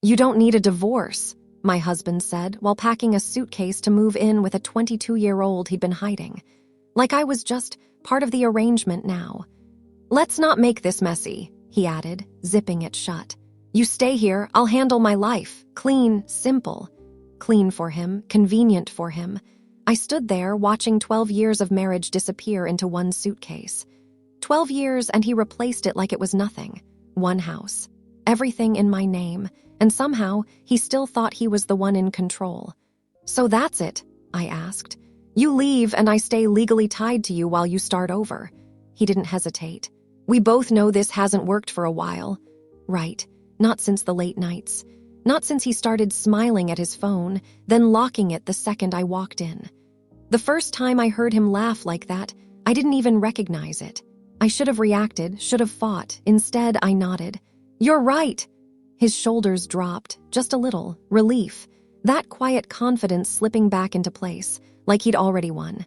"You don't need a divorce," my husband said while packing a suitcase to move in with a 22-year-old he'd been hiding. Like I was just part of the arrangement now. "Let's not make this messy," he added, zipping it shut. "You stay here, I'll handle my life. Clean, simple." Clean for him, convenient for him. I stood there watching 12 years of marriage disappear into one suitcase. 12 years and he replaced it like it was nothing. One house. Everything in my name. And somehow, he still thought he was the one in control. "So that's it?" I asked. "You leave and I stay legally tied to you while you start over." He didn't hesitate. "We both know this hasn't worked for a while." Right. Not since the late nights. Not since he started smiling at his phone, then locking it the second I walked in. The first time I heard him laugh like that, I didn't even recognize it. I should have reacted, should have fought. Instead, I nodded. "You're right." His shoulders dropped, just a little, relief. That quiet confidence slipping back into place, like he'd already won.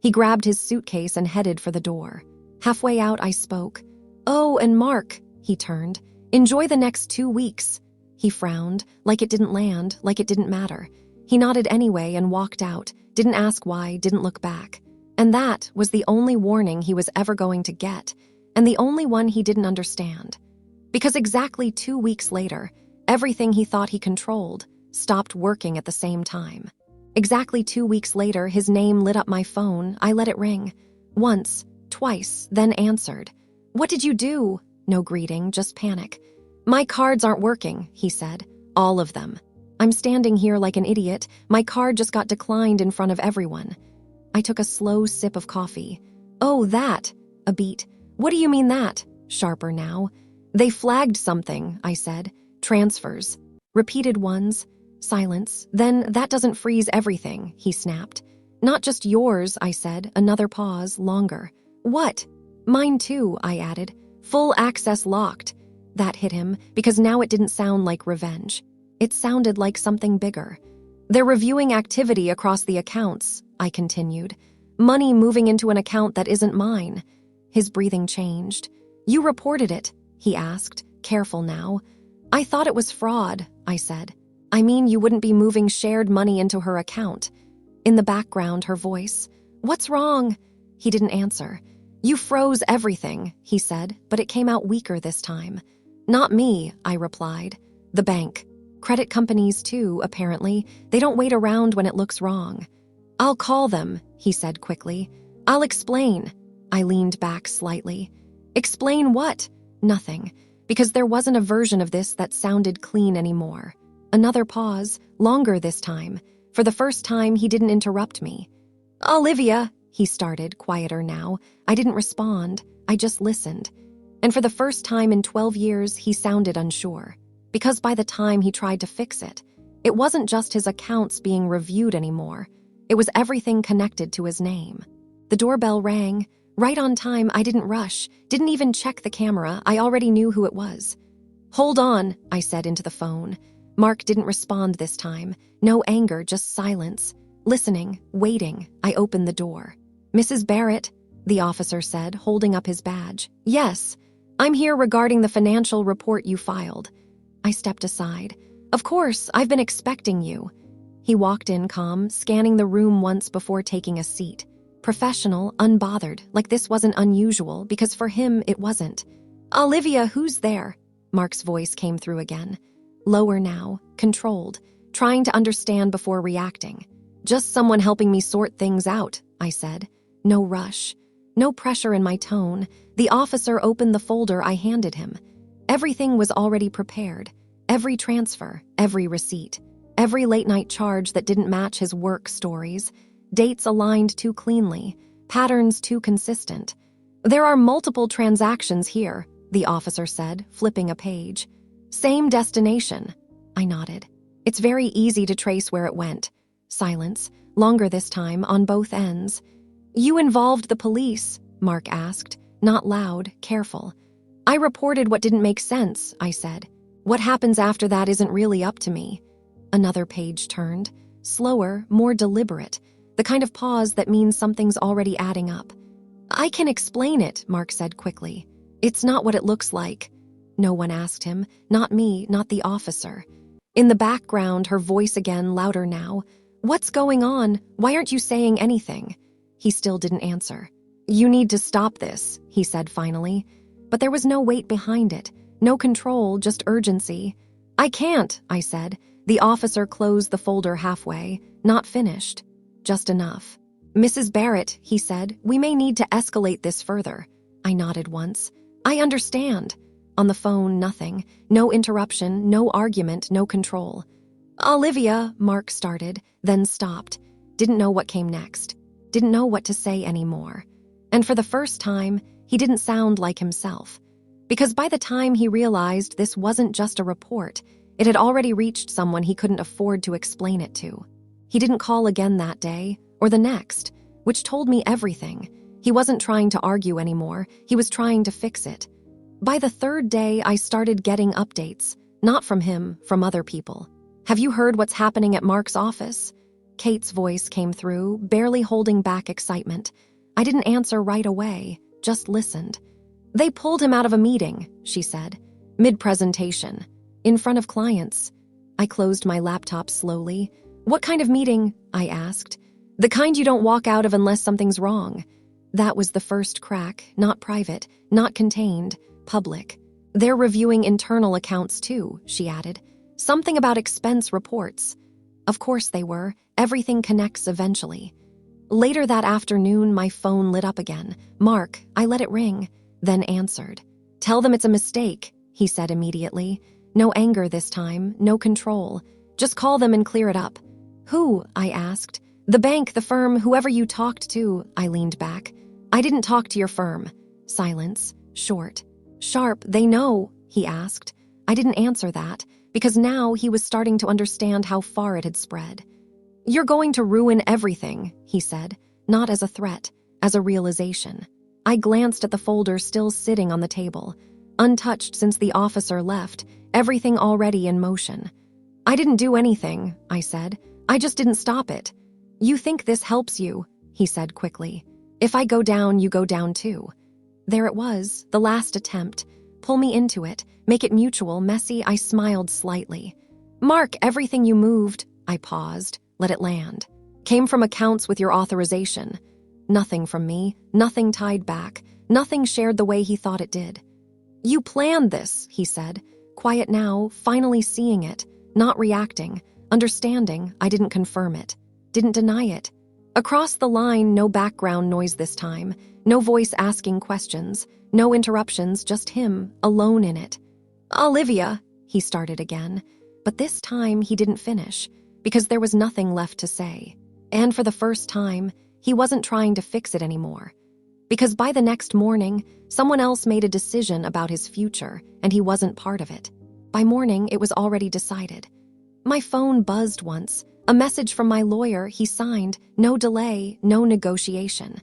He grabbed his suitcase and headed for the door. Halfway out, I spoke. "Oh, and Mark," he turned. "Enjoy the next 2 weeks." He frowned, like it didn't land, like it didn't matter. He nodded anyway and walked out, didn't ask why, didn't look back. And that was the only warning he was ever going to get, and the only one he didn't understand. Because exactly 2 weeks later, everything he thought he controlled stopped working at the same time. Exactly 2 weeks later, his name lit up my phone. I let it ring. Once, twice, then answered. "What did you do?" No greeting, just panic. "My cards aren't working," he said. "All of them." I'm standing here like an idiot. My card just got declined in front of everyone. I took a slow sip of coffee. "Oh, that." A beat. "What do you mean that?" Sharper now. "They flagged something," I said. "Transfers." Repeated ones. Silence. "Then that doesn't freeze everything," he snapped. "Not just yours," I said. Another pause, longer. "What?" "Mine too," I added. "Full access locked." That hit him, because now it didn't sound like revenge. It sounded like something bigger. "They're reviewing activity across the accounts," I continued. "Money moving into an account that isn't mine." His breathing changed. "You reported it?" he asked, careful now. "I thought it was fraud," I said. "I mean, you wouldn't be moving shared money into her account." In the background, her voice. "What's wrong?" He didn't answer. "You froze everything," he said, but it came out weaker this time. "Not me," I replied. "The bank. Credit companies too, apparently. They don't wait around when it looks wrong." "I'll call them," he said quickly. "I'll explain." I leaned back slightly. "Explain what?" Nothing, because there wasn't a version of this that sounded clean anymore. Another pause, longer this time. For the first time, he didn't interrupt me. "Olivia," he started, quieter now. I didn't respond. I just listened. And for the first time in 12 years, he sounded unsure. Because by the time he tried to fix it, it wasn't just his accounts being reviewed anymore. It was everything connected to his name. The doorbell rang. Right on time, I didn't rush, didn't even check the camera. I already knew who it was. "Hold on," I said into the phone. Mark didn't respond this time. No anger, just silence. Listening, waiting. I opened the door. "Mrs. Barrett," the officer said, holding up his badge. "Yes, I'm here regarding the financial report you filed." I stepped aside. "Of course, I've been expecting you." He walked in calm, scanning the room once before taking a seat. Professional, unbothered, like this wasn't unusual, because for him it wasn't. "Olivia, who's there?" Mark's voice came through again. Lower now, controlled, trying to understand before reacting. "Just someone helping me sort things out," I said. No rush. No pressure in my tone. The officer opened the folder I handed him. Everything was already prepared. Every transfer, every receipt, every late-night charge that didn't match his work stories. Dates aligned too cleanly, patterns too consistent. "There are multiple transactions here," the officer said, flipping a page. "Same destination." I nodded. "It's very easy to trace where it went." Silence, longer this time, on both ends. "You involved the police?" Mark asked, not loud, careful. "I reported what didn't make sense," I said. "What happens after that isn't really up to me." Another page turned, slower, more deliberate, the kind of pause that means something's already adding up. "I can explain it," Mark said quickly. "It's not what it looks like." No one asked him, not me, not the officer. In the background, her voice again, louder now. "What's going on? Why aren't you saying anything?" He still didn't answer. "You need to stop this," he said finally. But there was no weight behind it, no control, just urgency. "I can't," I said. The officer closed the folder halfway, not finished. "Just enough." "Mrs. Barrett," he said, "we may need to escalate this further." I nodded once. "I understand." On the phone, nothing. No interruption, no argument, no control. "Olivia," Mark started, then stopped. Didn't know what came next. Didn't know what to say anymore. And for the first time, he didn't sound like himself. Because by the time he realized this wasn't just a report, it had already reached someone he couldn't afford to explain it to. He didn't call again that day, or the next, which told me everything. He wasn't trying to argue anymore, he was trying to fix it. By the third day, I started getting updates, not from him, from other people. "Have you heard what's happening at Mark's office?" Kate's voice came through, barely holding back excitement. I didn't answer right away, just listened. "They pulled him out of a meeting," she said, mid-presentation, in front of clients. I closed my laptop slowly. "What kind of meeting?" I asked. "The kind you don't walk out of unless something's wrong." That was the first crack, not private, not contained, public. "They're reviewing internal accounts too," she added. "Something about expense reports." Of course they were. Everything connects eventually. Later that afternoon, my phone lit up again. "Mark," I let it ring, then answered. "Tell them it's a mistake," he said immediately. No anger this time, no control. "Just call them and clear it up." "Who?" I asked. "The bank, the firm, whoever you talked to," I leaned back. "I didn't talk to your firm." Silence. Short. "Sharp, they know?" he asked. I didn't answer that, because now he was starting to understand how far it had spread. "You're going to ruin everything," he said, not as a threat, as a realization. I glanced at the folder still sitting on the table, untouched since the officer left, everything already in motion. "I didn't do anything," I said. "I just didn't stop it." "You think this helps you," he said quickly. "If I go down, you go down too." There it was, the last attempt. Pull me into it, make it mutual, messy. I smiled slightly. "Mark, everything you moved," I paused, let it land, "came from accounts with your authorization." Nothing from me, nothing tied back, nothing shared the way he thought it did. "You planned this," he said, quiet now, finally seeing it, not reacting, understanding. I didn't confirm it, didn't deny it. Across the line, no background noise this time, no voice asking questions, no interruptions, just him, alone in it. "Olivia," he started again, but this time he didn't finish, because there was nothing left to say. And for the first time, he wasn't trying to fix it anymore. Because by the next morning, someone else made a decision about his future, and he wasn't part of it. By morning, it was already decided. My phone buzzed once, a message from my lawyer. He signed, no delay, no negotiation.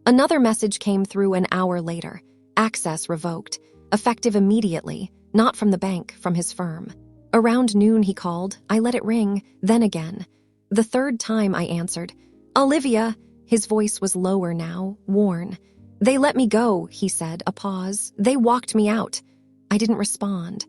Another message came through an hour later, access revoked, effective immediately, not from the bank, from his firm. Around noon he called, I let it ring, then again. The third time I answered. "Olivia," his voice was lower now, worn. "They let me go," he said, a pause. "They walked me out." I didn't respond.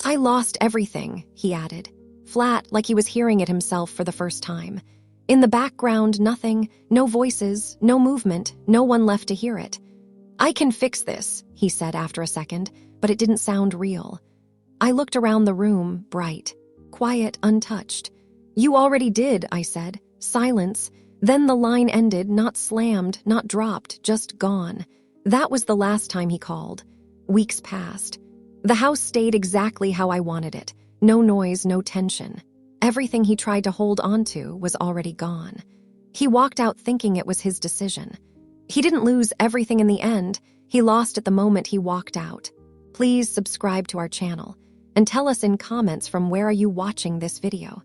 "I lost everything," he added, flat, like he was hearing it himself for the first time. In the background, nothing, no voices, no movement, no one left to hear it. "I can fix this," he said after a second, but it didn't sound real. I looked around the room, bright, quiet, untouched. "You already did," I said. Silence. Then the line ended, not slammed, not dropped, just gone. That was the last time he called. Weeks passed. The house stayed exactly how I wanted it. No noise, no tension. Everything he tried to hold onto was already gone. He walked out thinking it was his decision. He didn't lose everything in the end. He lost at the moment he walked out. Please subscribe to our channel and tell us in comments from where are you watching this video.